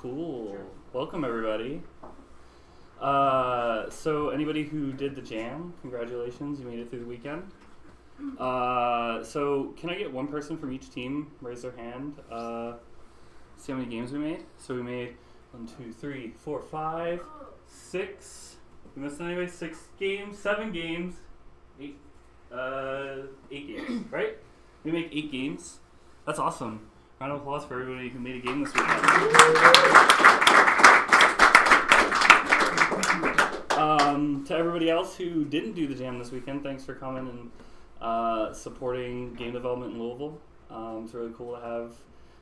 Cool. Welcome, everybody. So anybody who did the jam, congratulations, you made it through the weekend. So can I get one person from each team raise their hand? See how many games we made? So we made 1, 2, 3, 4, 5, 6. We missed anybody? 6 games, 7 games, 8 games, right? We make 8 games. That's awesome. Round of applause for everybody who made a game this weekend. To everybody else who didn't do the jam this weekend, thanks for coming and supporting game development in Louisville. It's really cool to have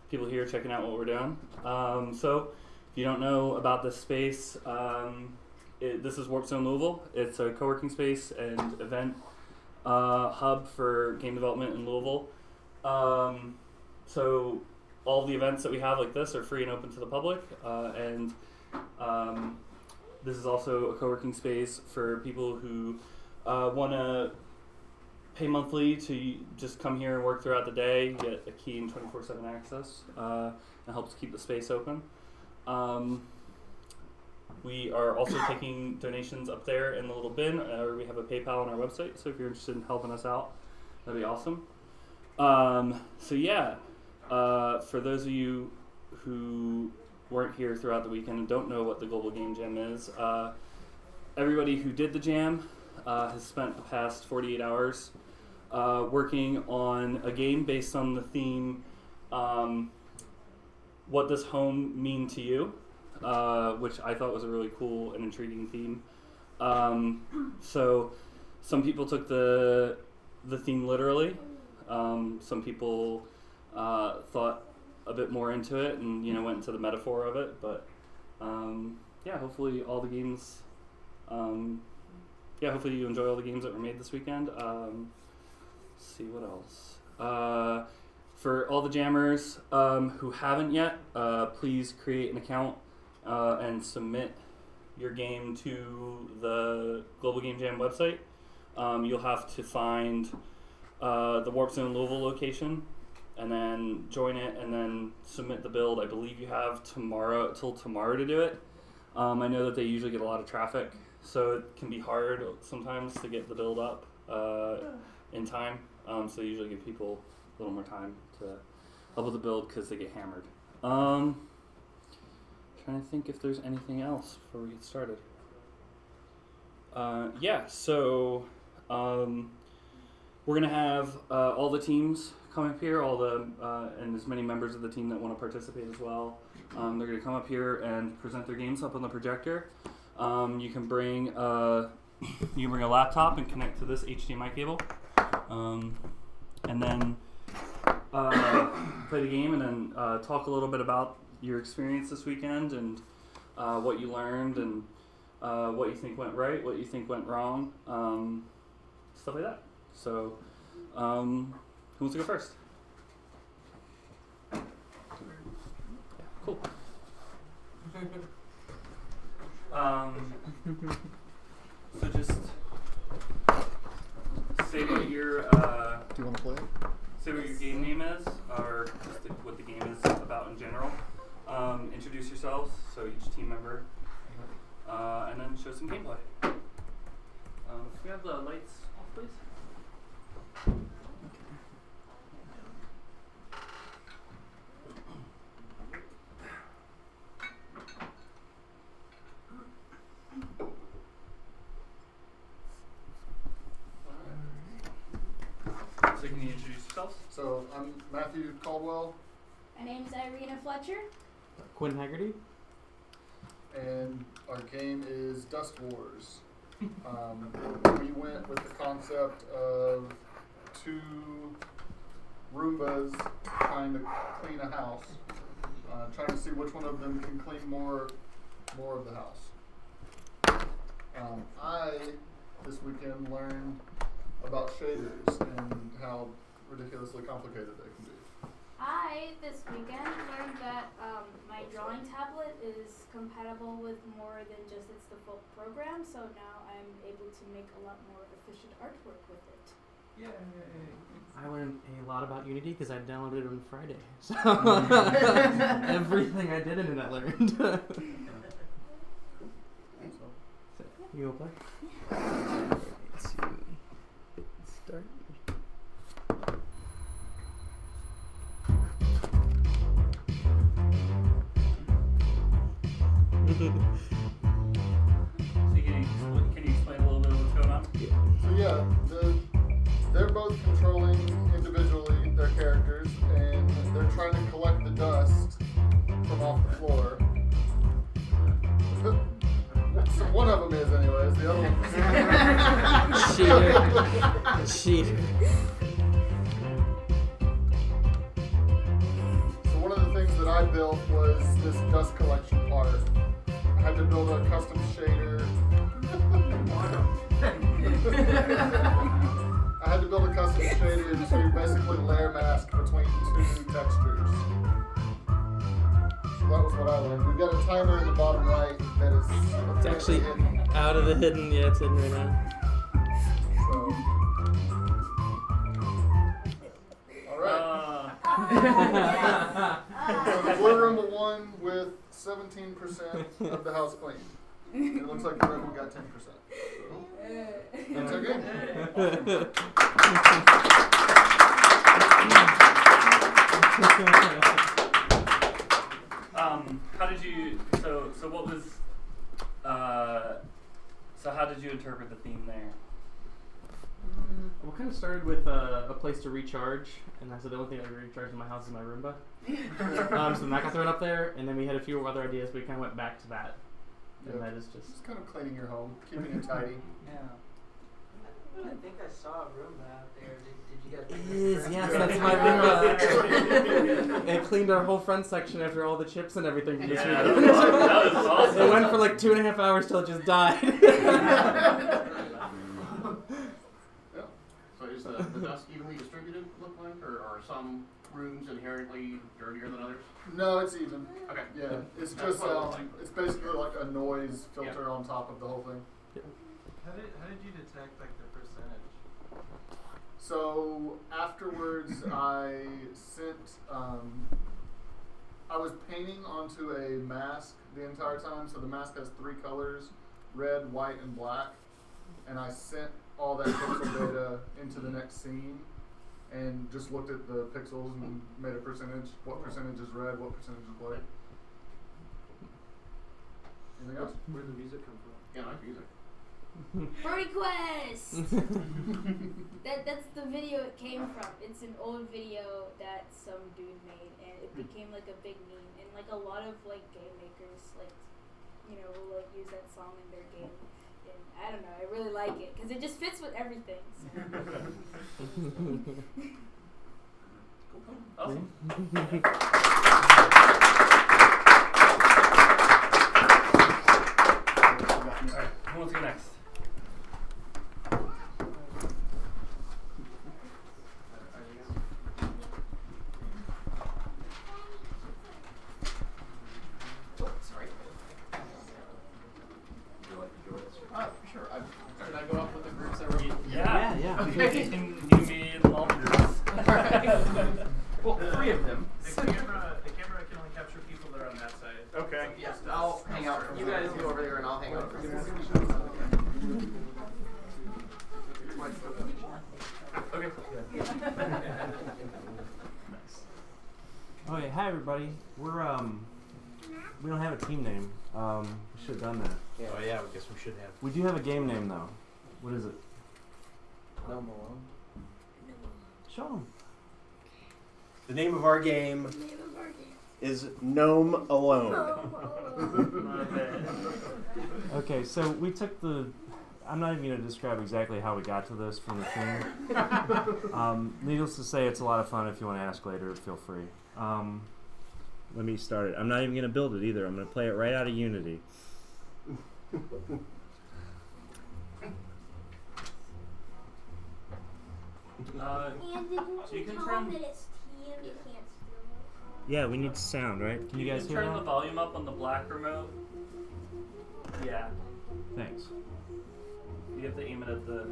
people here checking out what we're doing. So, if you don't know about this space, this is Warp Zone Louisville. It's a co-working space and event hub for game development in Louisville. So all the events that we have like this are free and open to the public, and this is also a co-working space for people who want to pay monthly to just come here and work throughout the day. You get a key and 24/7 access. It helps keep the space open. We are also taking donations up there in the little bin, or we have a PayPal on our website, so if you're interested in helping us out, that'd be awesome. So yeah, for those of you who weren't here throughout the weekend and don't know what the Global Game Jam is, everybody who did the jam has spent the past 48 hours working on a game based on the theme, what does home mean to you, which I thought was a really cool and intriguing theme. So some people took the theme literally. Some people thought a bit more into it and went into the metaphor of it, but yeah, hopefully all the games hopefully you enjoy all the games that were made this weekend. Let's see what else. For all the jammers who haven't yet, please create an account and submit your game to the Global Game Jam website. You'll have to find the Warp Zone Louisville location, and then join it, and then submit the build. I believe you have till tomorrow to do it. I know that they usually get a lot of traffic, so it can be hard sometimes to get the build up in time. So they usually give people a little more time to help with the build because they get hammered. Trying to think if there's anything else before we get started. So we're gonna have all the teams come up here, and as many members of the team that want to participate as well. They're gonna come up here and present their games up on the projector. You can bring a laptop and connect to this HDMI cable, and then play the game, and then talk a little bit about your experience this weekend and what you learned and what you think went right, what you think went wrong, stuff like that. So, who wants to go first? Yeah, cool. So just say what your do you want to play? Say what your game name is, or just what the game is about in general. Introduce yourselves, so each team member, and then show some gameplay. Can we have the lights off, please? So can you introduce yourselves? So I'm Matthew Caldwell. My name's Irina Fletcher. Quinn Haggerty. And our game is Dust Wars. We went with the concept of 2 Roombas trying to clean a house, trying to see which one of them can clean more of the house. I, this weekend, learned about shaders and how ridiculously complicated they can be. I, this weekend, learned that my drawing tablet is compatible with more than just its default program, so now I'm able to make a lot more efficient artwork with it. Yay! I learned a lot about Unity because I downloaded it on Friday. So everything I did internet learned. So, you wanna play? Let's see. Start. Can you explain a little bit of what's going on? So yeah, they're both controlling individually their characters, and they're trying to collect the dust from off the floor. So one of them is, anyways. The other one. Cheater. So one of the things that I built was this dust collection part. I had to build a custom shader. I had to build a custom shader to basically layer mask between two textures. So that was what I learned. We've got a timer in the bottom right that is It's actually hidden. out of the hidden. Yeah, it's hidden right now. So. Alright. So the blue room will won with 17% of the house clean. And it looks like the red one got 10%. So that's okay. How did you? So what was? So how did you interpret the theme there? We kind of started with a place to recharge, and that's the only thing I recharged in my house is my Roomba. So then that got thrown up there, and then we had a few other ideas, but we kind of went back to that. And that is just kind of cleaning your home, keeping it tidy. Yeah. I think I saw a Roomba out there. Did you guys? It is, yes, that's my Roomba. It cleaned our whole front section after all the chips and everything from this Yeah, weekend. that was awesome. It went for like 2.5 hours till it just died. So is the dust evenly distributed, look like, or are some rooms inherently dirtier than others? No, it's even. Okay. Yeah, it's That's just what it looks like. it's basically like a noise filter on top of the whole thing. How did you detect like the percentage? So afterwards, I sent. I was painting onto a mask the entire time. So the mask has 3 colors: red, white, and black. And I sent all that pixel data into the next scene, and just looked at the pixels and made a percentage. What percentage is red? What percentage is white? Anything else? Where did the music come from? Yeah, I like music. Birdie Quest! That's the video it came from. It's an old video that some dude made, and it became like a big meme. And like a lot of like game makers, like will like use that song in their game. And I don't know, I really like it because it just fits with everything. So. Awesome. Alright, who wants to go next? Sorry. Sure. Should I go up with the groups that were? Yeah. Okay. You can be in all the groups. Well, 3 of them. The camera can only capture people that are on that side. Okay. Yes, I'll hang out. You guys go over there and I'll hang out. Okay. Okay, hi everybody. We're we don't have a team name. We should have done that. Oh yeah, I guess we should have. We do have a game name though. What is it? No Malone. Show 'em. The name of our game is Gnome Alone. Okay, so we took the. I'm not even going to describe exactly how we got to this from the theme. Needless to say, it's a lot of fun. If you want to ask later, feel free. Let me start it. I'm not even going to build it either. I'm going to play it right out of Unity. You can turn. Yeah, we need sound, right? Can you guys hear turn the that? volume up on the black remote. Yeah. Thanks. You have to aim it at the.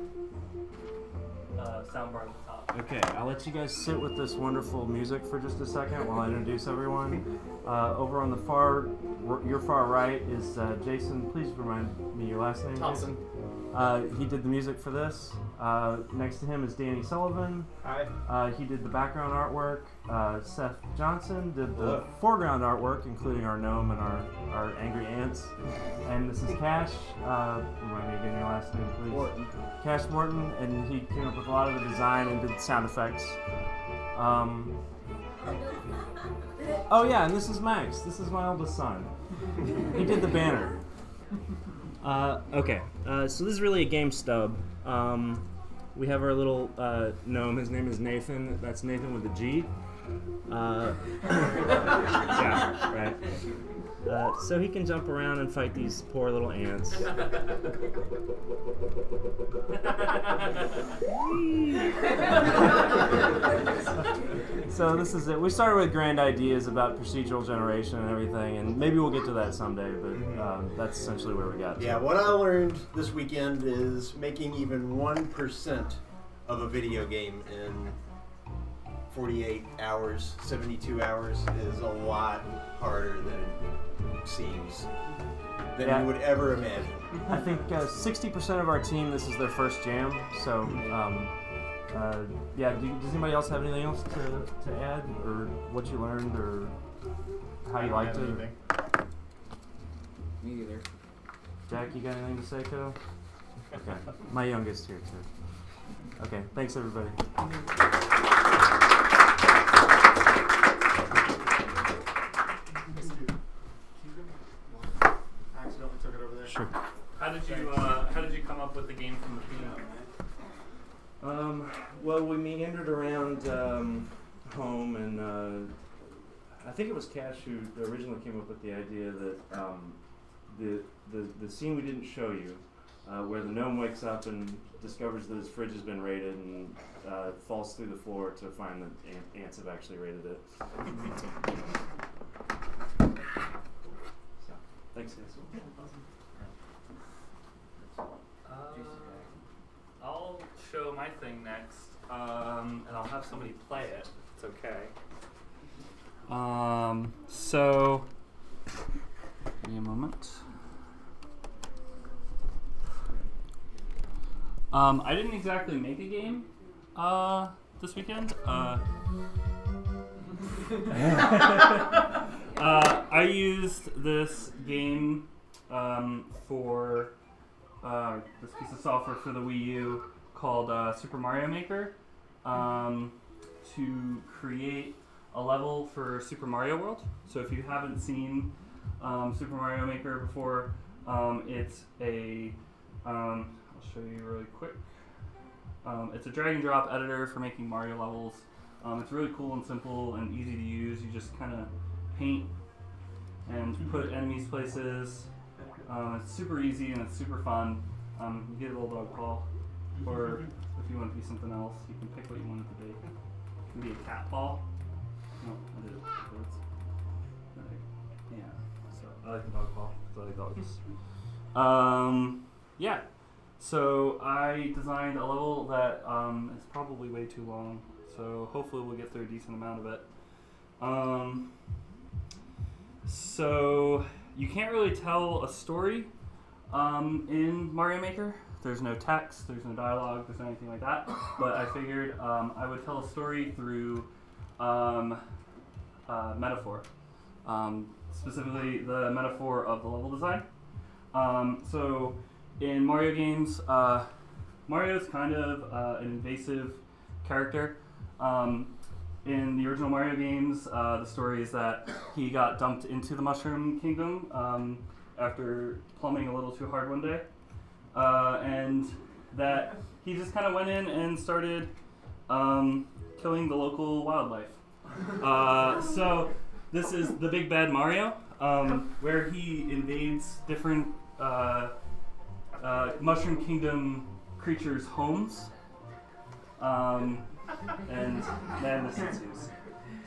soundbar at the top. Okay, I'll let you guys sit with this wonderful music for just a second while I introduce everyone. Over on the your far right is Jason. Please remind me your last name. Thompson. He did the music for this. Next to him is Danny Sullivan. Hi. He did the background artwork. Seth Johnson did the foreground artwork, including our gnome and our angry ants. And this is Cash. Remind me again your last name, please. Wharton. Cash Wharton, and he came up with a lot of the design and did sound effects. Oh yeah, and this is Max. This is my oldest son. He did the banner. Okay, so this is really a game stub. We have our little gnome. His name is Nathan. That's Nathan with a G. Yeah, right. So he can jump around and fight these poor little ants. So this is it. We started with grand ideas about procedural generation and everything, and maybe we'll get to that someday, but that's essentially where we got to. Yeah, what I learned this weekend is making even 1% of a video game in 48 hours, 72 hours is a lot harder than it seems, than you would ever imagine. I think 60% of our team, this is their first jam, so yeah, does anybody else have anything else to add, or what you learned, or how you liked it? Me either. Jack, you got anything to say, Co? Okay, my youngest here too. Okay, thanks everybody. Accidentally took it over there. Sure. How did you come up with the game from the beginning? Well, we meandered around home, and I think it was Cash who originally came up with the idea that the scene we didn't show you, where the gnome wakes up and discovers that his fridge has been raided and falls through the floor to find that ants have actually raided it. So, thanks, guys. I'll show my thing next, and I'll have somebody play it. It's okay. So, give me a moment. I didn't exactly make a game this weekend. I used this game for this piece of software for the Wii U called Super Mario Maker to create a level for Super Mario World. So if you haven't seen Super Mario Maker before, it's a I'll show you really quick. It's a drag and drop editor for making Mario levels. It's really cool and simple and easy to use. You just kind of paint and put enemies places. It's super easy and it's super fun. You get a little dog paw, or if you want it to be something else, you can pick what you want it to be. It can be a cat paw. No, I did it backwards. Yeah, so I like the dog paw because I like dogs. Yeah, so I designed a level that is probably way too long, so hopefully we'll get through a decent amount of it. So you can't really tell a story in Mario Maker. There's no text, there's no dialogue, there's anything like that. But I figured I would tell a story through metaphor. Specifically the metaphor of the level design. So in Mario games, Mario's kind of an invasive character. In the original Mario games, the story is that he got dumped into the Mushroom Kingdom after plumbing a little too hard one day. And that he just kind of went in and started killing the local wildlife. So this is the Big Bad Mario, where he invades different Mushroom Kingdom creatures' homes. And madness ensues.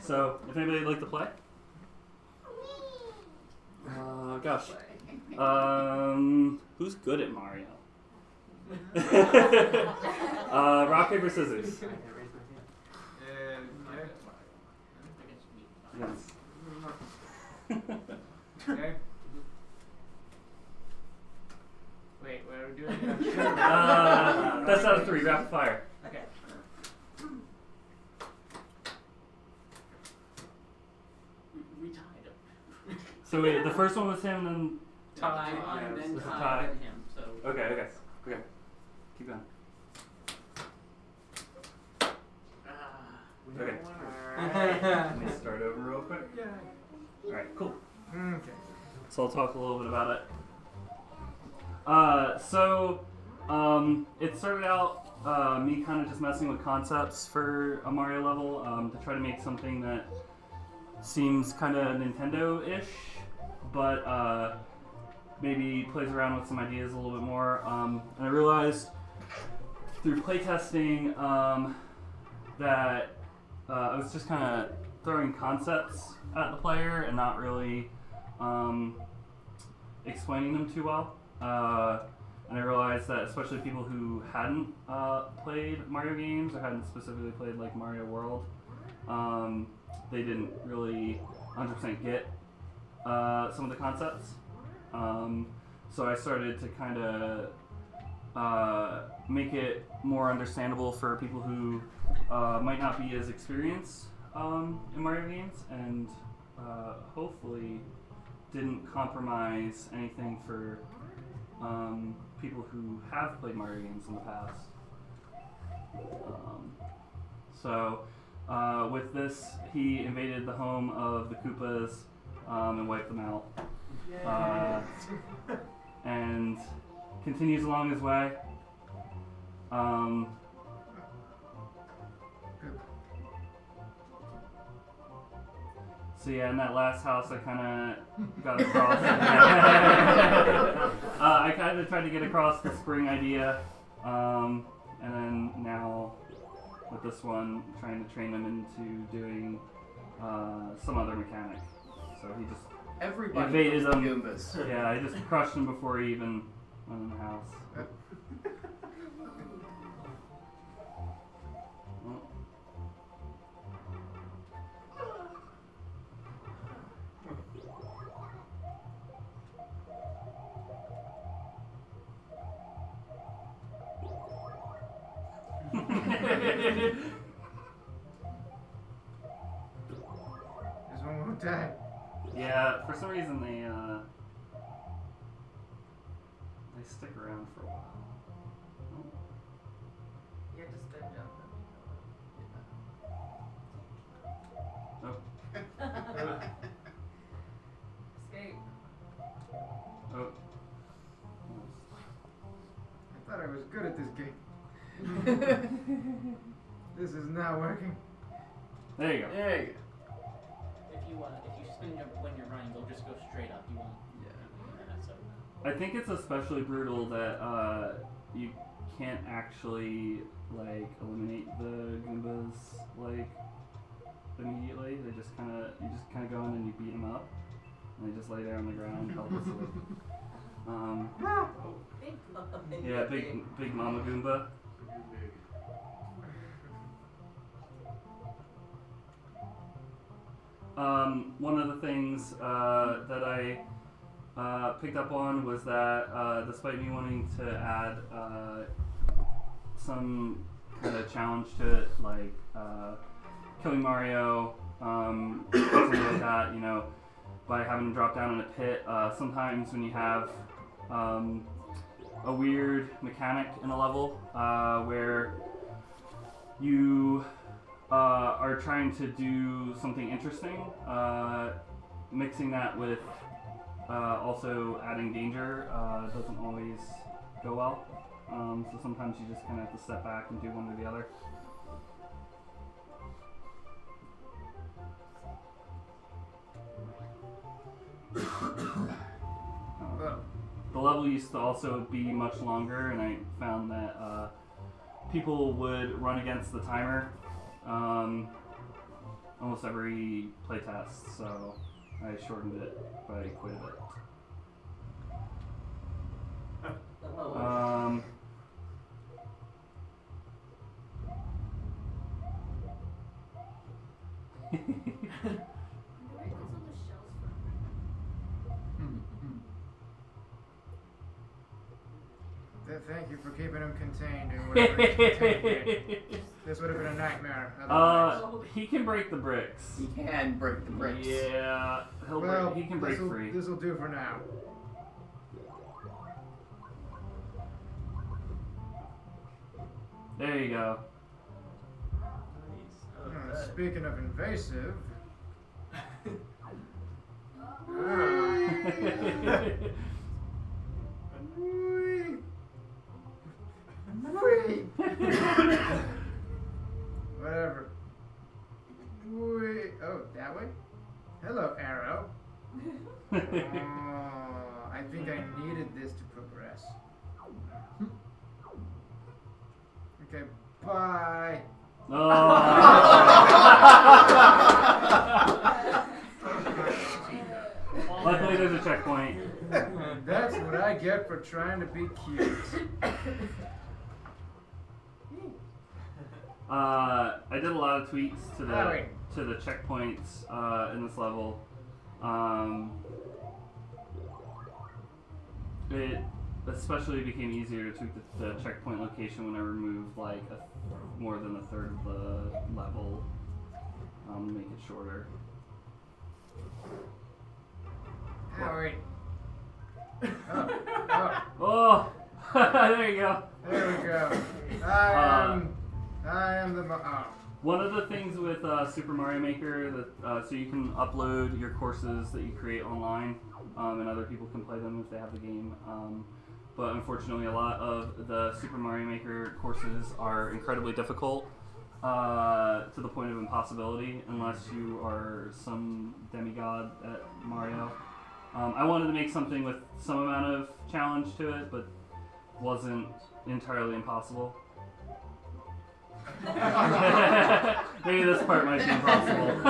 So, if anybody would like to play? Gosh. Who's good at Mario? Rock, paper, scissors. Yes. Okay. Wait, what are we doing? Best out of 3, rapid fire. Okay. We tied him. So wait, the first one was him, and then Tie yeah, and then it's a tie tie. and him. So okay. Keep going. Okay. Let me start over real quick. Yeah. All right, cool. Okay. So I'll talk a little bit about it. It started out me kind of just messing with concepts for a Mario level to try to make something that seems kind of Nintendo-ish, but maybe plays around with some ideas a little bit more. And I realized through playtesting that I was just kind of throwing concepts at the player and not really explaining them too well. And I realized that especially people who hadn't played Mario games or hadn't specifically played like Mario World, they didn't really 100% get some of the concepts. So I started to kind of make it more understandable for people who might not be as experienced in Mario games, and hopefully didn't compromise anything for people who have played Mario games in the past. With this, he invaded the home of the Koopas and wiped them out. And continues along his way. So yeah, in that last house, I kind of got across. I kind of tried to get across the spring idea, and then now with this one, trying to train him into doing some other mechanic. So he just Everybody invaded knows the him. Goombas. Yeah, I just crushed him before he even went in the house. Well. There's one more time. Yeah, for some reason they stick around for a while. you have to step down. Oh. Escape. Oh. I thought I was good at this game. This is not working. There you go. Hey. If you spin your when you're running, they'll just go straight up. You won't. So. I think it's especially brutal that you can't actually like eliminate the Goombas like immediately. They just kind of go in and you beat them up, and they just lay there on the ground helplessly. Yeah, big Mama Goomba. One of the things that I picked up on was that despite me wanting to add some kind of challenge to it, like killing Mario, something like that, you know, by having him drop down in a pit, sometimes when you have a weird mechanic in a level where you are trying to do something interesting, mixing that with also adding danger doesn't always go well. So sometimes you just kind of have to step back and do one or the other. The level used to also be much longer, and I found that people would run against the timer almost every playtest, so I shortened it by quite a bit. Thank you for keeping him contained in whatever he's contained in. This would have been a nightmare. Otherwise. He can break the bricks. He can break the bricks. Yeah, he can break free. This will do for now. There you go. Speaking of invasive. Whatever. Oh, that way? Hello, Arrow. Oh, I think I needed this to progress. Okay, bye. Luckily, there's a checkpoint. That's what I get for trying to be cute. I did a lot of tweaks to the checkpoints in this level. It especially became easier to tweak the checkpoint location when I removed like more than a third of the level to make it shorter. Howard. Oh, there you go. There we go. I am the. One of the things with Super Mario Maker that so you can upload your courses that you create online, and other people can play them if they have the game. But unfortunately, a lot of the Super Mario Maker courses are incredibly difficult to the point of impossibility unless you are some demigod at Mario. I wanted to make something with some amount of challenge to it, but wasn't entirely impossible. Maybe this part might be impossible.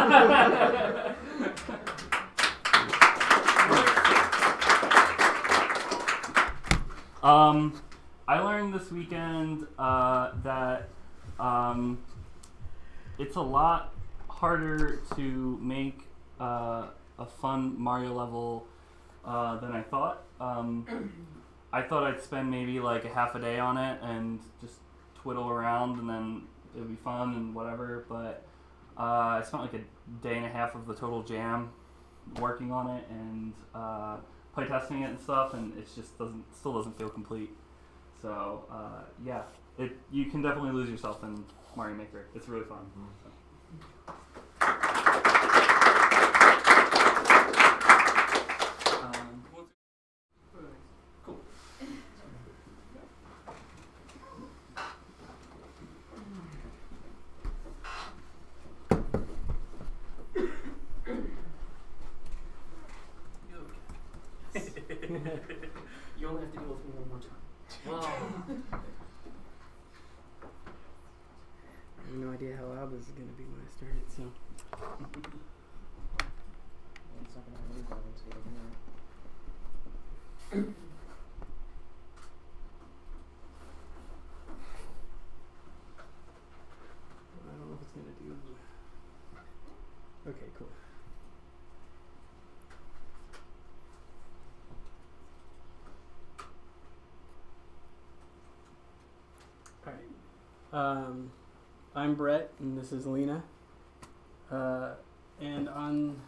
I learned this weekend that it's a lot harder to make a fun Mario level than I thought. I thought I'd spend maybe like a half a day on it and just twiddle around and then it would be fun and whatever, but I spent like a day and a half of the total jam working on it and playtesting it and stuff, and it just still doesn't feel complete. So yeah, you can definitely lose yourself in Mario Maker. It's really fun. So. Cool. You only have to deal with me one more time. Wow. I have no idea how loud this is going to be when I start it, so. It's not going to have any problems here. I don't know if it's going to do. Okay, cool. Alright. I'm Brett, and this is Lena. And on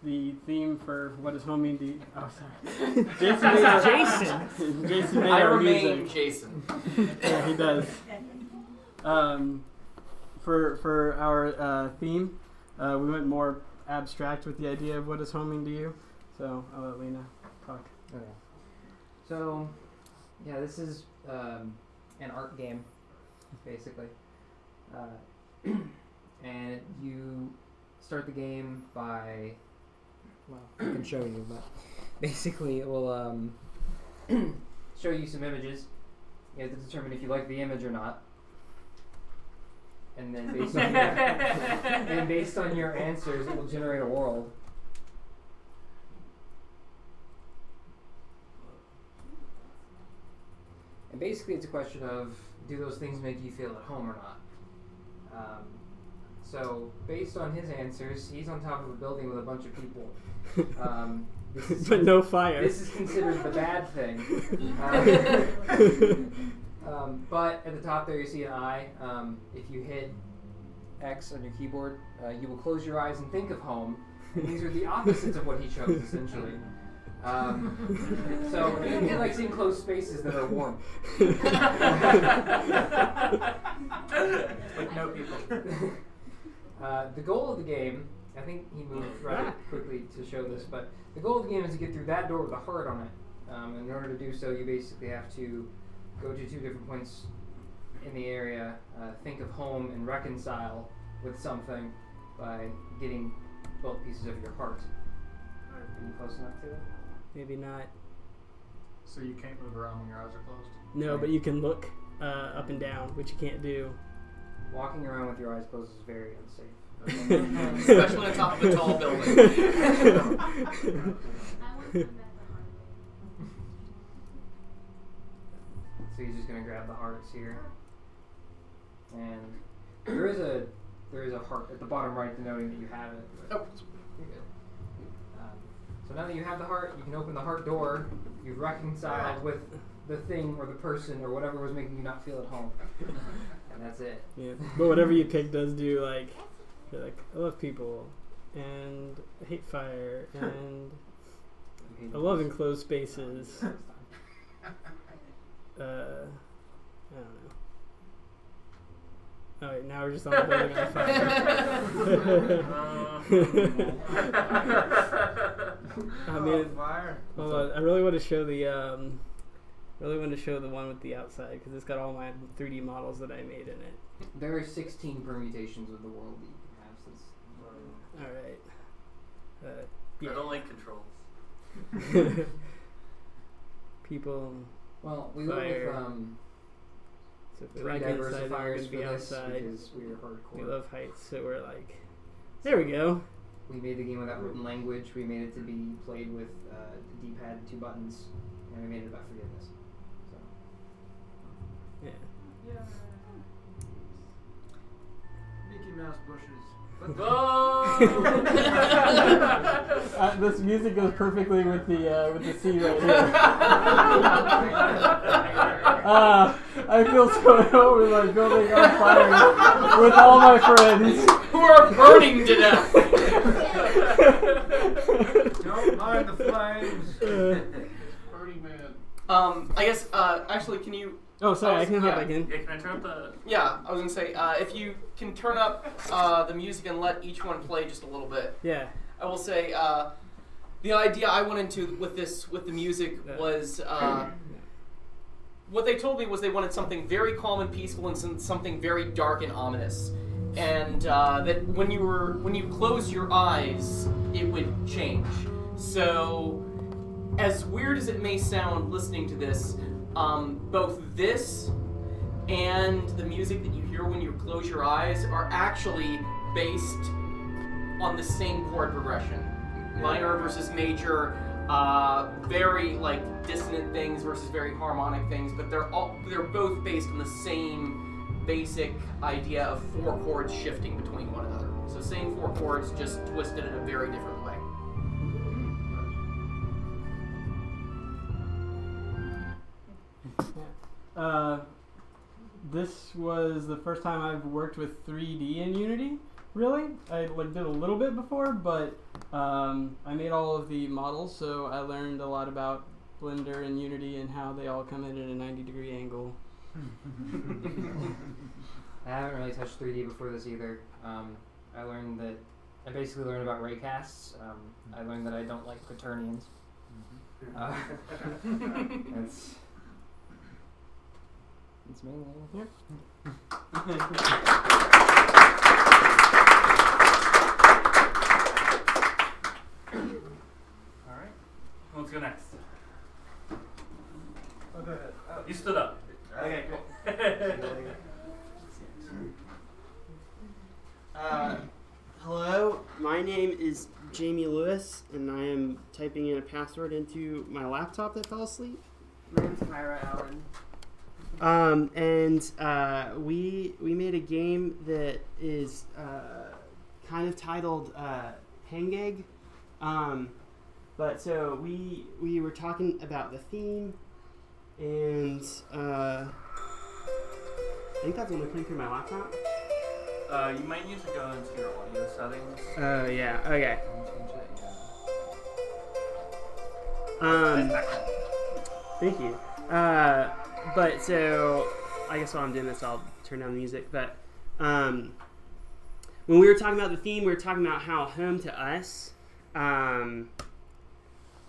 the theme for what does home mean to you? Oh, sorry. Jason made our, Jason. Jason made I our remain music. Jason. Yeah, he does. For our theme, we went more abstract with the idea of what is home mean to you. So I'll let Lena talk. Okay. So, yeah, this is an art game, basically. And you start the game by, well, I can show you, but basically it will show you some images. You have to determine if you like the image or not. And then based on your answers, it will generate a world. And basically it's a question of, do those things make you feel at home or not? So based on his answers, he's on top of a building with a bunch of people. But no fire. This is considered the bad thing. But at the top there you see an eye. If you hit X on your keyboard, you will close your eyes and think of home. And these are the opposites of what he chose, essentially. So he likes enclosed spaces that are warm. With no people. The goal of the game, I think he moved rather quickly to show this, but the goal of the game is to get through that door with a heart on it. And in order to do so, you basically have to go to 2 different points in the area, think of home, and reconcile with something by getting both pieces of your heart. Are you close enough to it? Maybe not. So you can't move around when your eyes are closed? No, but you can look up and down, which you can't do. Walking around with your eyes closed is very unsafe. Especially on top of a tall building. So he's just gonna grab the hearts here, and there is a heart at the bottom right denoting that you have it. Oh, you're good. So now that you have the heart, you can open the heart door. You've reconciled with the thing or the person or whatever was making you not feel at home, and that's it. Yeah. But whatever you pick does do like, you're like, I love people, and I hate fire, and I love enclosed spaces. I don't know. Oh wait, now we're just on the building on fire. I mean, hold on. I really want to show the one with the outside because it's got all my 3D models that I made in it. There are 16 permutations of the world that you can have. So all right. I don't like controls. People. Well, we fire. went with So if we 3 like inside, then we're diversifiers gonna for be this outside. because we are hardcore. We love heights, so we're like, there we go. We made the game without written language. We made it to be played with the D-pad, 2 buttons, and we made it about forgiveness. So. Yeah. Mickey Mouse bushes. This music goes perfectly with the scene right here. I feel so at home in my building on fire with all my friends who are burning to death. Don't mind the flames. Burning man. I guess, actually, can you... Oh, sorry, I can hop back in. Yeah, can I turn up the... Yeah, I was going to say, if you can turn up the music and let each one play just a little bit. Yeah. I will say, the idea I went into with the music was... what they told me was they wanted something very calm and peaceful and something very dark and ominous. And that when you close your eyes, it would change. So, as weird as it may sound listening to this, both this and the music that you hear when you close your eyes are actually based on the same chord progression. Minor versus major, very like dissonant things versus very harmonic things, but they're both based on the same basic idea of 4 chords shifting between one another. So same 4 chords, just twisted in a very different way. This was the first time I've worked with 3D in Unity. Really, I did a little bit before, but I made all of the models, so I learned a lot about Blender and Unity and how they all come in at a 90-degree angle. I haven't really touched 3D before this either. I basically learned about raycasts. I learned that I don't like quaternions. It's mainly Yep. Alright. Let's go next. Oh, go ahead. Oh, you stood up. Okay, cool. Hello, my name is Jamie Lewis, and I am typing in a password into my laptop that fell asleep. My name's Myra Allen. We made a game that is kind of titled Hangeg. But so we were talking about the theme, and I think that's only playing through my laptop. You might need to go into your audio settings. Oh yeah. Okay. Change it, yeah. Thank you. But so I guess while I'm doing this, I'll turn down the music. But when we were talking about the theme, we were talking about how home to us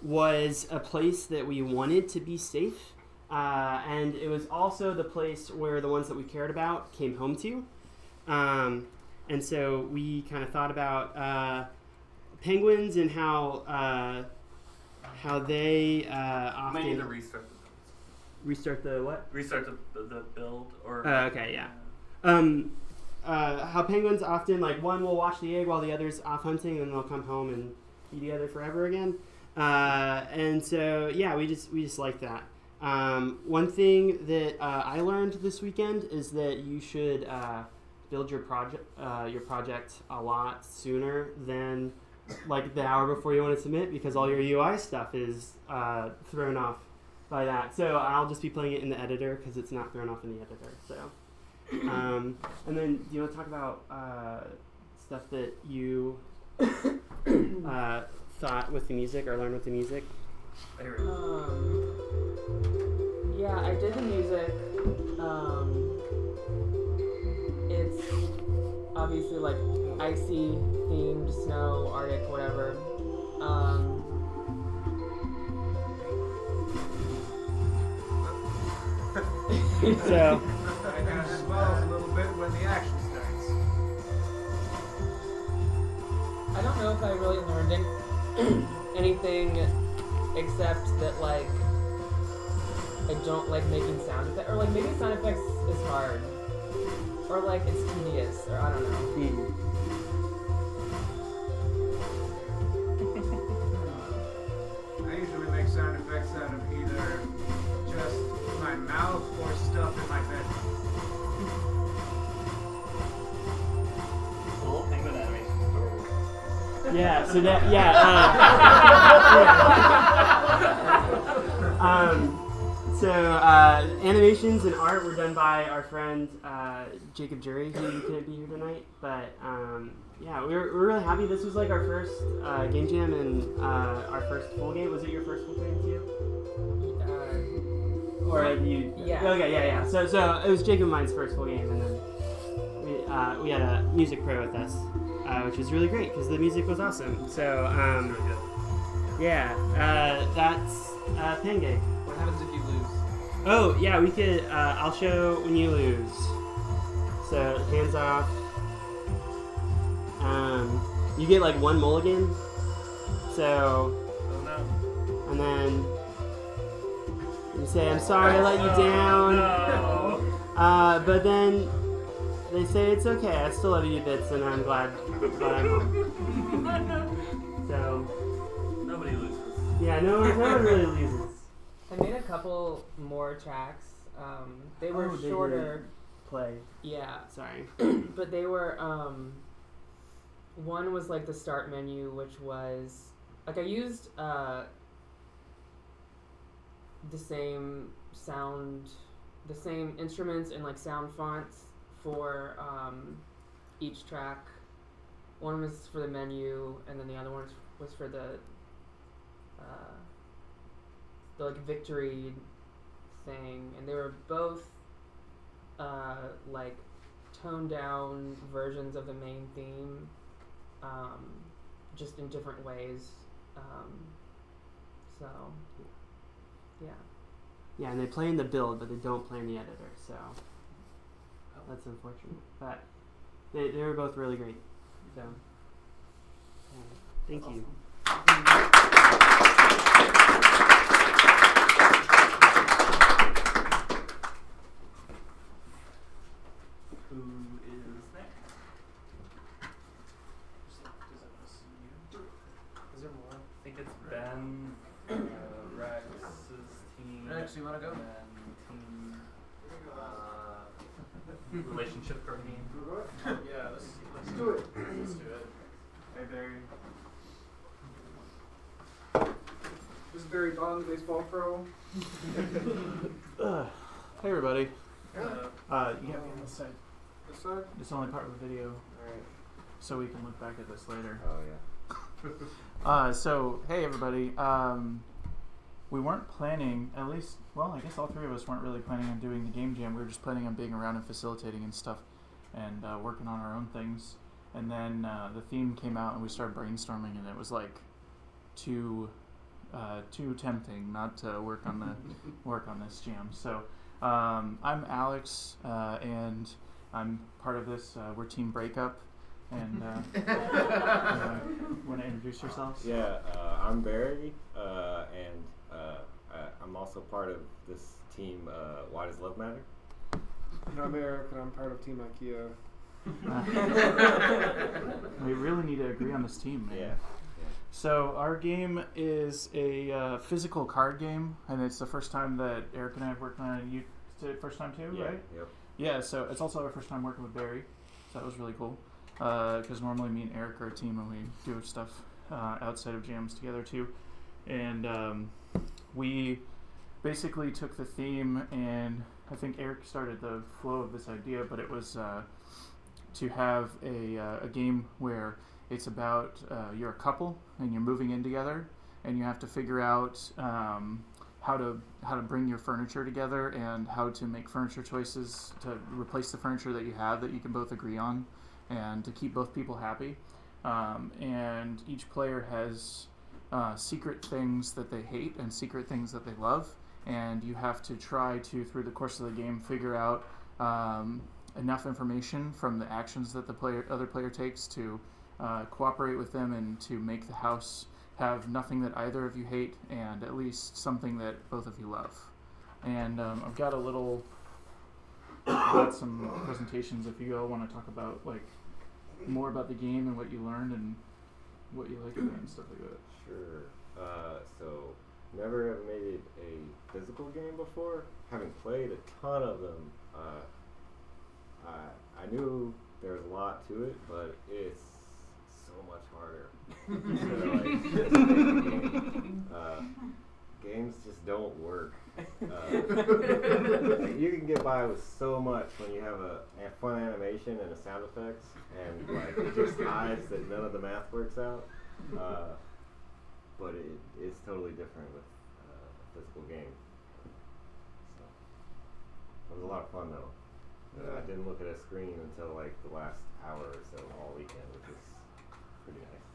was a place that we wanted to be safe, and it was also the place where the ones that we cared about came home to. And so we kind of thought about penguins and how they often... You might need to restart the build. Restart the what? Restart the build, or... okay, yeah. How penguins often, like, one will watch the egg while the other's off hunting, and they'll come home and be together forever again. And so, yeah, we just like that. One thing that I learned this weekend is that you should build your project a lot sooner than like the hour before you want to submit, because all your UI stuff is thrown off by that. So I'll just be playing it in the editor because it's not thrown off in the editor. So, and then do you want to talk about stuff that you thought with the music or learned with the music? Yeah, I did the music. It's obviously like icy themed, snow, Arctic, whatever. So it kind of swells a little bit when the action starts. I don't know if I really learned anything except that like I don't like making sound effects, or like making sound effects is hard, or like it's tedious, or I don't know. I usually make sound effects out of either just my mouth or stuff in my bed. The whole penguin animation is adorable. Yeah, so that, So animations and art were done by our friend Jacob Jury, who couldn't be here tonight. But yeah, we're really happy. This was like our first game jam and our first full game. Was it your first full game too? Or have you? Yeah. Okay, yeah. So it was Jacob and mine's first full game, and then we had a music pro with us, which was really great because the music was awesome. So yeah, that's Pengay. What happens if you lose? Oh, yeah, we could, I'll show when you lose. So, hands off. You get like one mulligan. So, Oh no. and then you say, I'm sorry I let you down. No. But then they say, it's okay, I still love you bits, and I'm glad I'm home. So, Nobody loses. yeah, no one really loses. I made a couple more tracks. They were Oh, they shorter. did play. Yeah, Sorry. but they were. One was like the start menu, which was like I used the same sound, the same instruments and like sound fonts for each track. One was for the menu, and then the other one was for the like victory thing, and they were both like toned down versions of the main theme, just in different ways. So yeah. Yeah, and they play in the build, but they don't play in the editor, so that's unfortunate. But they were both really great. So thank you. Who is next? Is there more? I think it's Ben, Rex's team. Rex, you wanna go? And team relationship coordinating. Yeah, let's do it. Let's do it. Hey, Barry. Barry Bonds, baseball pro. Hey everybody. Yeah. You got me on this side. This side? It's only part of the video, Alright. so we can look back at this later. Oh yeah. So hey everybody. We weren't planning, at least, well, I guess all three of us weren't really planning on doing the game jam. We were just planning on being around and facilitating and stuff, and working on our own things. And then the theme came out, and we started brainstorming, and it was like too tempting not to work on this jam. So I'm Alex, and I'm part of this. We're Team Breakup. And want to introduce yourselves? Yeah, I'm Barry, and I'm also part of this team. Why Does Love Matter? And I'm Eric, and I'm part of Team IKEA. We really need to agree on this team, man. Yeah. So our game is a physical card game, and it's the first time that Eric and I have worked on it. You did it first time too, Yeah, right? Yep. Yeah. So it's also our first time working with Barry, so that was really cool. Because normally me and Eric are a team and we do stuff outside of jams together too. And we basically took the theme, and I think Eric started the flow of this idea, but it was to have a game where it's about you're a couple and you're moving in together, and you have to figure out how to bring your furniture together and how to make furniture choices to replace the furniture that you have that you can both agree on, and to keep both people happy. And each player has secret things that they hate and secret things that they love, and you have to try to, through the course of the game, figure out enough information from the actions that the other player takes to cooperate with them and to make the house have nothing that either of you hate and at least something that both of you love. And I've got some presentations if you all want to talk about like more about the game and what you learned and what you like about it and stuff like that. Sure. So never have made a physical game before. Having played a ton of them, I knew there was a lot to it, but it's so much harder. So, games just don't work. Like, you can get by with so much when you have a fun animation and a sound effects, and like it just hides that none of the math works out. But it's totally different with a physical game. So it was a lot of fun though. I didn't look at a screen until like the last hour or so all weekend, which was pretty nice.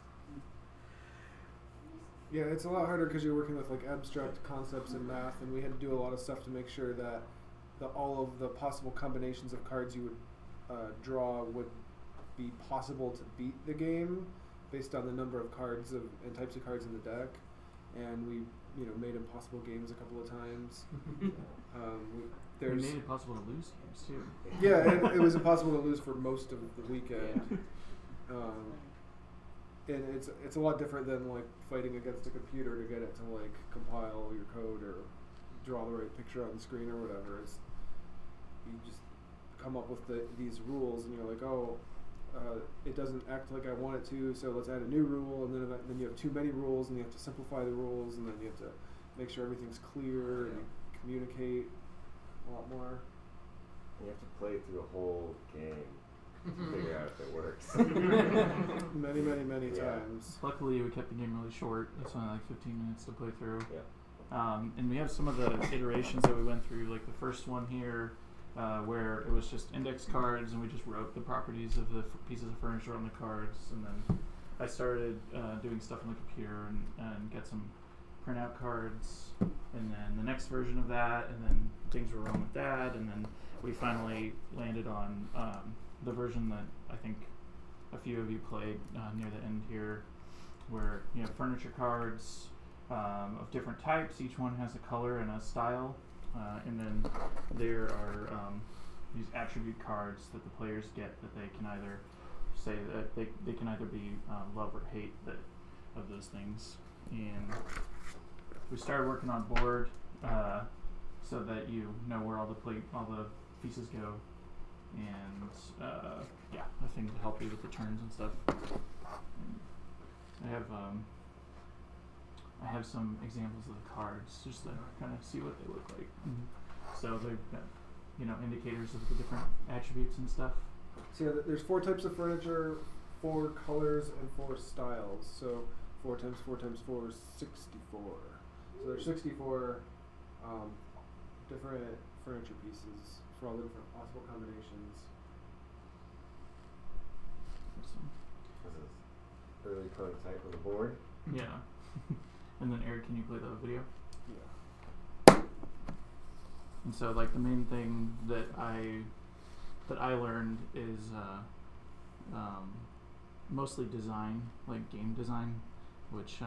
Yeah, it's a lot harder because you're working with like abstract concepts in math, and we had to do a lot of stuff to make sure that all of the possible combinations of cards you would draw would be possible to beat the game based on the number of cards and types of cards in the deck. And we made impossible games a couple of times. We made it possible to lose games too. Yeah, it was impossible to lose for most of the weekend. And it's a lot different than like fighting against a computer to get it to like compile your code or draw the right picture on the screen or whatever. You just come up with these rules, and you're like, it doesn't act like I want it to, so let's add a new rule, and then you have too many rules, and you have to simplify the rules, and then you have to make sure everything's clear and you communicate a lot more. You have to play through a whole game to figure out if it works. many times. Luckily, we kept the game really short. It's only like 15 minutes to play through. Yeah. And we have some of the iterations that we went through, like the first one here, where it was just index cards, and we just wrote the properties of the pieces of furniture on the cards. And then I started doing stuff on the computer and get some printout cards. And then the next version of that, and then things were wrong with that. And then we finally landed on the version that I think a few of you played near the end here, where you have furniture cards of different types. Each one has a color and a style, and then there are these attribute cards that the players get that they can either say that they can either be love or hate of those things. And we started working on board so that you know where all the pieces go. And a thing to help you with the turns and stuff. I have I have some examples of the cards just to kind of see what they look like. So they've got, you know, indicators of the different attributes and stuff. So yeah, there's 4 types of furniture, 4 colors, and 4 styles. So 4 times 4 times 4 is 64. So there's 64 different furniture pieces for all the different possible combinations. Awesome. This is early prototype of the board. Yeah. And then Eric, can you play the video? Yeah. And so, like, the main thing that I learned is mostly design, like game design, which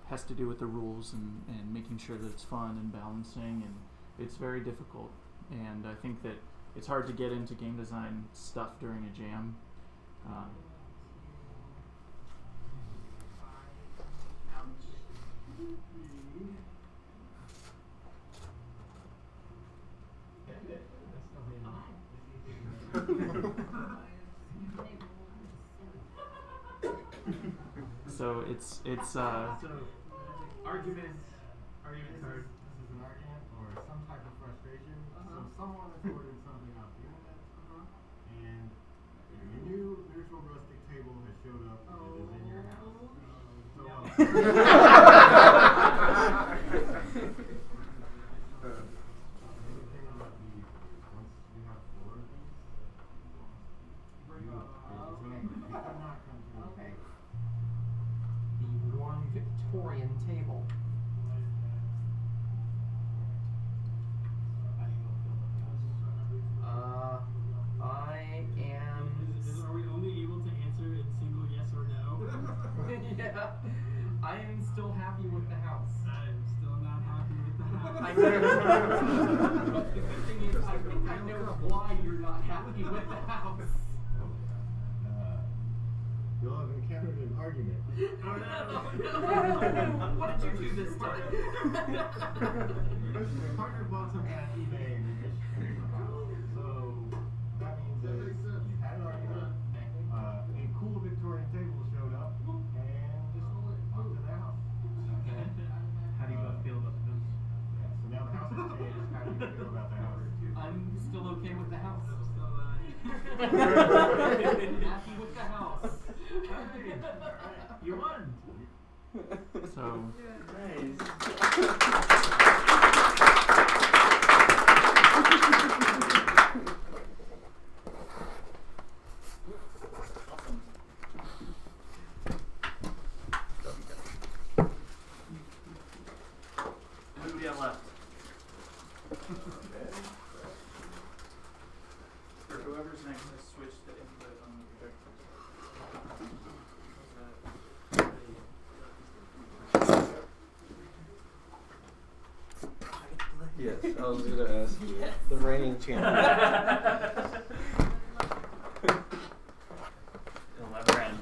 has to do with the rules and making sure that it's fun and balancing, and it's very difficult. And I think that it's hard to get into game design stuff during a jam. So it's arguments are this is an argument or some type of frustration. So someone has ordered something off the internet, and your new neutral rustic table has showed up and it is in your house. Anything about the once you have 4 of these, you cannot come to The warm Victorian table. I am. Are we only able to answer in single yes or no? Yeah. I am still happy with the house. I am still not happy with the house. I know. But the good thing is, I think I know why you're not happy with the house. you'll have encountered an argument. Oh no! What did you do this time? Your partner bought something on eBay and you just shared the house. So that means that you had an argument, a cool Victorian table showed up, and just up to the house. Okay. How do you both feel about the house? Yeah, so now the house has changed. How do you feel about the house? I'm still okay with the house. Still Happy with the house. You won. so. Nice. Who do we have left? For whoever's next, just switch the input on the projector. Yes, I was going to ask you. The reigning champion. It'll never end.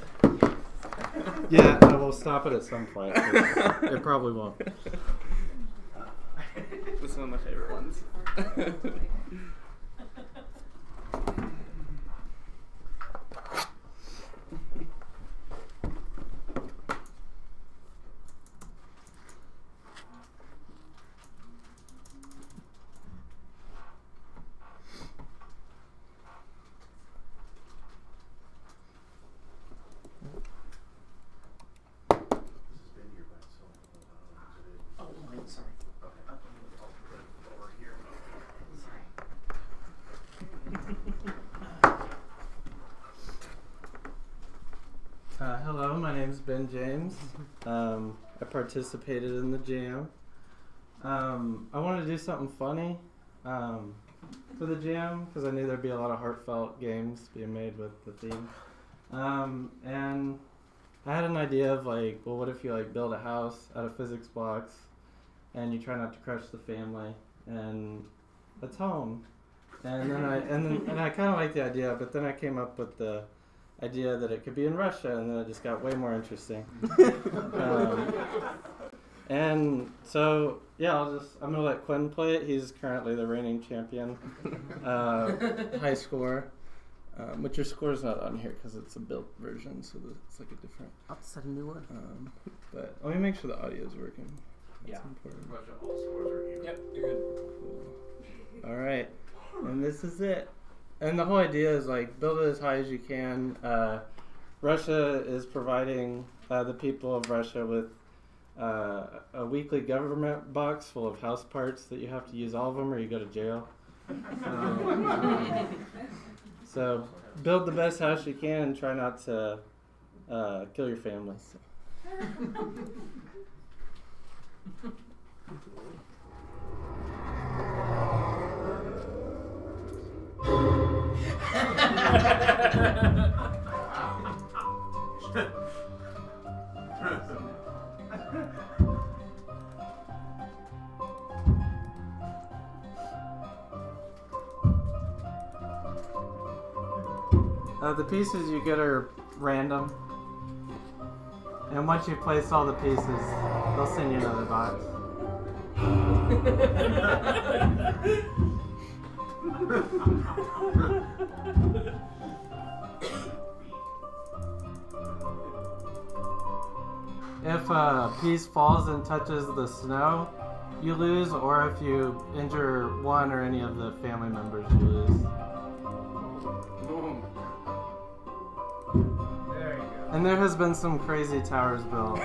Yeah, I will stop it at some point. It probably won't. This is one of my favorite ones. Hello, my name is Ben James. I participated in the jam. I wanted to do something funny for the jam because I knew there'd be a lot of heartfelt games being made with the theme. And I had an idea of like, well, what if you like build a house out of physics blocks and you try not to crush the family, and that's home. And then I kind of liked the idea, but then I came up with the idea that it could be in Russia, and then it just got way more interesting. And so, yeah, I'm gonna let Quinn play it. He's currently the reigning champion, high score. But your score's not on here because it's a built version, so it's like a different. I'll set a new one. But let me make sure the audio's working. That's Yeah. important. All scores are even. Yep, you're good. All right, and this is it. And the whole idea is like build it as high as you can. Russia is providing the people of Russia with a weekly government box full of house parts that you have to use all of them or you go to jail. So build the best house you can and try not to kill your family. So. The pieces you get are random, and once you place all the pieces, they'll send you another box. If a piece falls and touches the snow, you lose, or if you injure one or any of the family members, you lose. There you go. And there has been some crazy towers built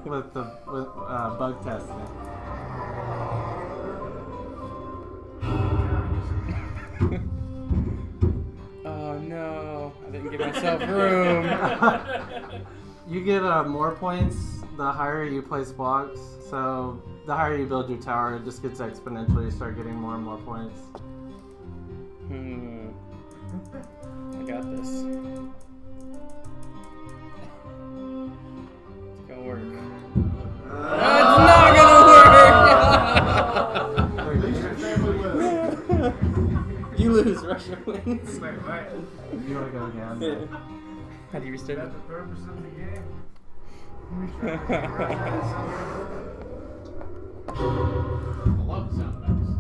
with bug testing. Oh no, I didn't give myself room. You get more points the higher you place blocks. So the higher you build your tower, it just gets exponential. You start getting more and more points. I got this. It's gonna work. It's not gonna work! You lose, Russia wins. Wait, wait. You want to go again? Yeah. How do you restart That's it? the purpose of the game. I love the sound effects.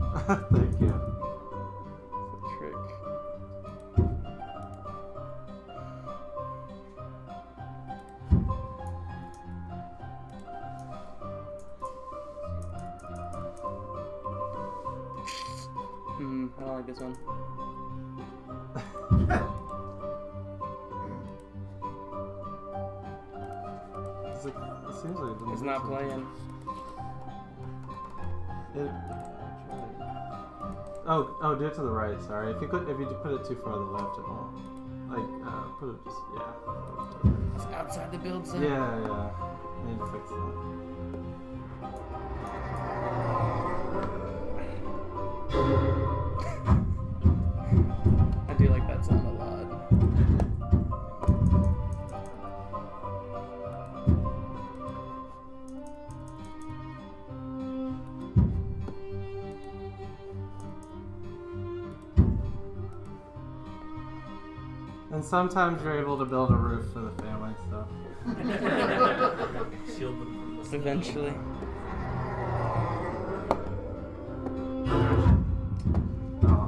Thank you. It's a trick. I don't like this one. It seems like It's not playing. Oh, do it to the right. Sorry, if you put it too far to the left, it won't. Like, put it just It's outside the build zone. Yeah. I need to fix that. I do like that sound a lot. And sometimes you're able to build a roof for the family, so. Shield them from the snow. Eventually.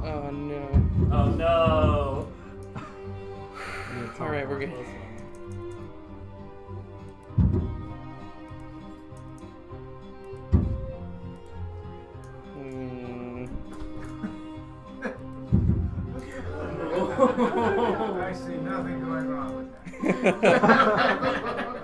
Oh no. Oh no. Alright, we're good. I see nothing going wrong with that.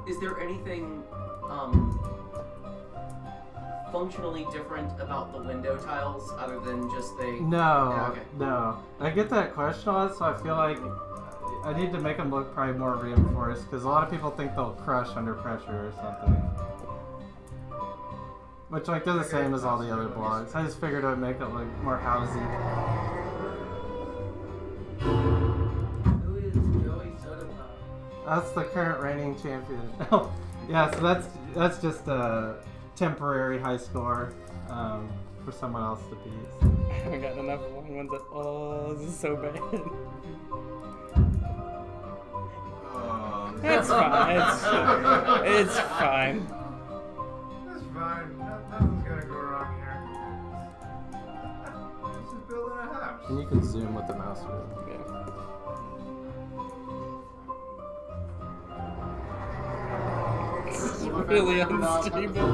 Is there anything functionally different about the window tiles other than just they? No, Yeah, okay. no. I get that question a lot, so I feel like I need to make them look probably more reinforced because a lot of people think they'll crush under pressure or something. Which, like, they're the same as all the other blocks. I just figured it would make it look more housey. Who is Joey Soda Pop? That's the current reigning champion. Yeah, so that's just a temporary high score for for someone else to piece. I haven't gotten enough long ones. Oh, this is so bad. It's fine. It's fine. That's fine. Nothing's gonna go wrong here. This is building a house. And you can zoom with the mouse wheel. This is really unstable.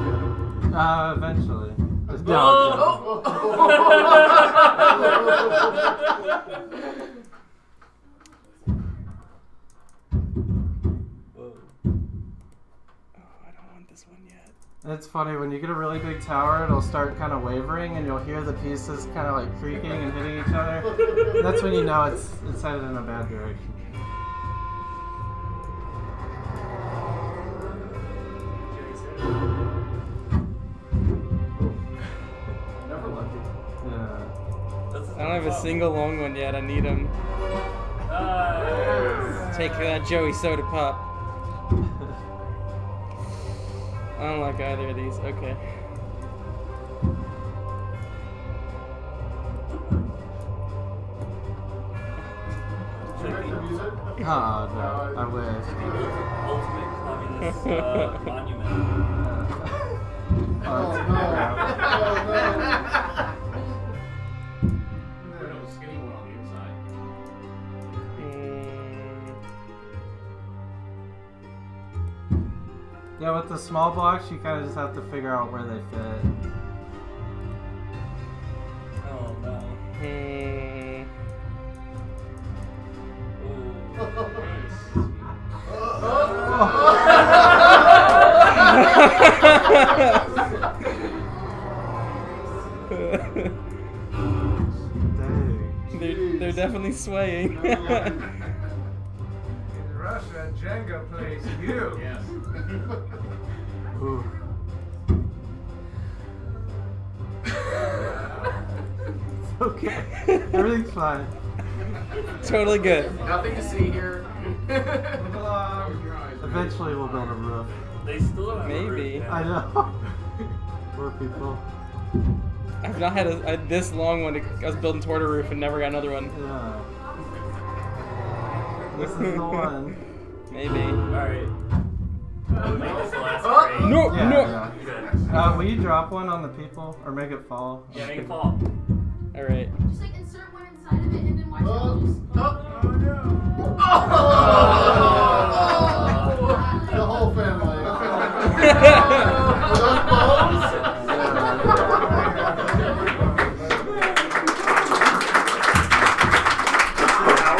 Eventually. Just Oh! It's funny, when you get a really big tower, it'll start kind of wavering and you'll hear the pieces kind of like creaking and hitting each other. That's when you know it's headed in a bad direction. Never lucky. Yeah. I don't have a single long one yet. I need them. Take that Joey Soda Pop. I don't like either of these. Okay. Oh, no. I wish. Ultimate communist monument. Oh, There's no skinny one on the inside. Yeah, with the small blocks, you kind of just have to figure out where they fit. Oh no. They're definitely swaying. In Russia, Jenga plays you. Yes. Ooh. Okay. Everything's fine. Totally good. Nothing to see here. Eventually we'll build a roof. They still don't have a roof Maybe. yet. I know. Poor people. I've not had this long one. I was building toward a roof and never got another one. Yeah. This is the one. Maybe. Alright. Make this last great. No, Yeah, no. yeah. Good. Will you drop one on the people or make it fall? Yeah, make it fall. All right. Just like insert one inside of it and then watch it all just. The whole family.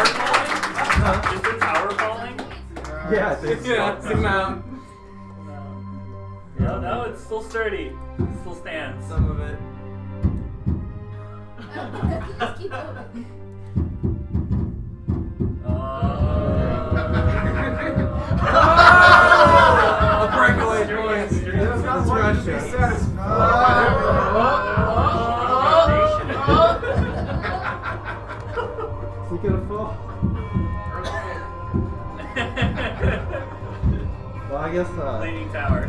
Is the tower falling? Yeah, I think so. Yeah, zoom out. No, it's still sturdy. It still stands. Some of it. Just keep going. Breakaway joints. That's not what you be satisfied. Is he gonna fall? Well, I guess not. Leaning tower.